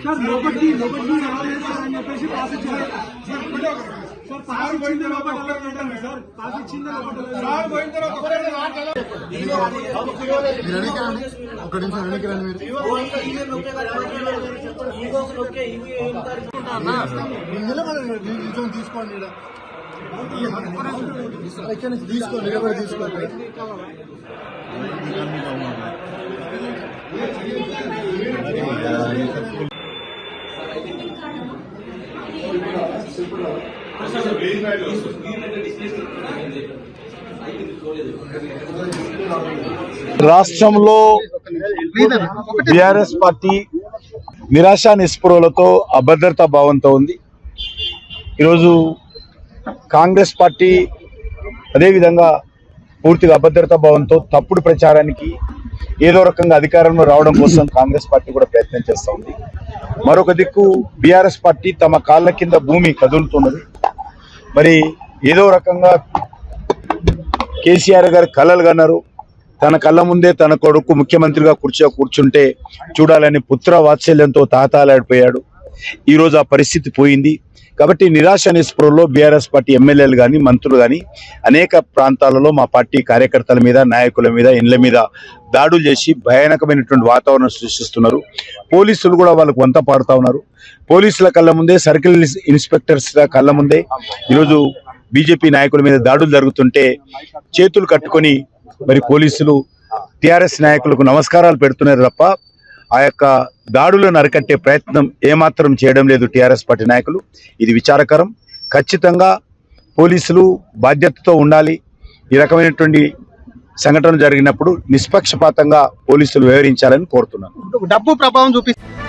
Sir लोपटी చెప్పేసి pass ఇచ్చారు sir pass ఇచ్చింది లోపల పెట్టండి సార్ పాస్ ఇచ్చింది లోపల సార్ పోయిన తర్వాత ఒక నిమిషం వెనక్కి రండి మీరు తీసుకోండి తీసుకోండి తీసుకోండి రాష్ట్రంలో బీఆర్ఎస్ పార్టీ నిరాశ నిస్పృహలతో అభద్రతా భావంతో ఉంది. ఈరోజు కాంగ్రెస్ పార్టీ అదేవిధంగా పూర్తిగా అభద్రతా భావంతో తప్పుడు ప్రచారానికి ఏదో రకంగా అధికారంలో రావడం కోసం కాంగ్రెస్ పార్టీ కూడా ప్రయత్నం చేస్తూ ఉంది. మరొక దిక్కు బీఆర్ఎస్ పార్టీ తమ కాళ్ళ కింద భూమి కదులుతున్నది. మరి ఏదో రకంగా కేసీఆర్ గారు కలలు కన్నారు, తన కళ్ళ ముందే తన కొడుకు ముఖ్యమంత్రిగా కూర్చుంటే చూడాలని పుత్ర వాత్సల్యంతో తాతాలాడిపోయాడు. ఈరోజు ఆ పరిస్థితి పోయింది. కాబట్టి నిరాశ నిస్పృహలో బీఆర్ఎస్ పార్టీ ఎమ్మెల్యేలు కానీ మంత్రులు కానీ అనేక ప్రాంతాలలో మా పార్టీ కార్యకర్తల మీద నాయకుల మీద ఇండ్ల మీద దాడులు చేసి భయానకమైనటువంటి వాతావరణం సృష్టిస్తున్నారు. పోలీసులు కూడా వాళ్ళకు వంత పాడుతూ ఉన్నారు. పోలీసుల కళ్ళ ముందే సర్కిల్ ఇన్స్పెక్టర్స్ కళ్ళ ముందే ఈరోజు బీజేపీ నాయకుల మీద దాడులు జరుగుతుంటే చేతులు కట్టుకొని మరి పోలీసులు టీఆర్ఎస్ నాయకులకు నమస్కారాలు పెడుతున్నారు తప్ప ఆ యొక్క దాడులను అరికట్టే ప్రయత్నం ఏమాత్రం చేయడం లేదు టీఆర్ఎస్ పార్టీ నాయకులు. ఇది విచారకరం. ఖచ్చితంగా పోలీసులు బాధ్యతతో ఉండాలి. ఈ రకమైనటువంటి సంఘటన జరిగినప్పుడు నిష్పక్షపాతంగా పోలీసులు వ్యవహరించాలని కోరుతున్నాను. డబ్బు ప్రభావం చూపిస్తుంది.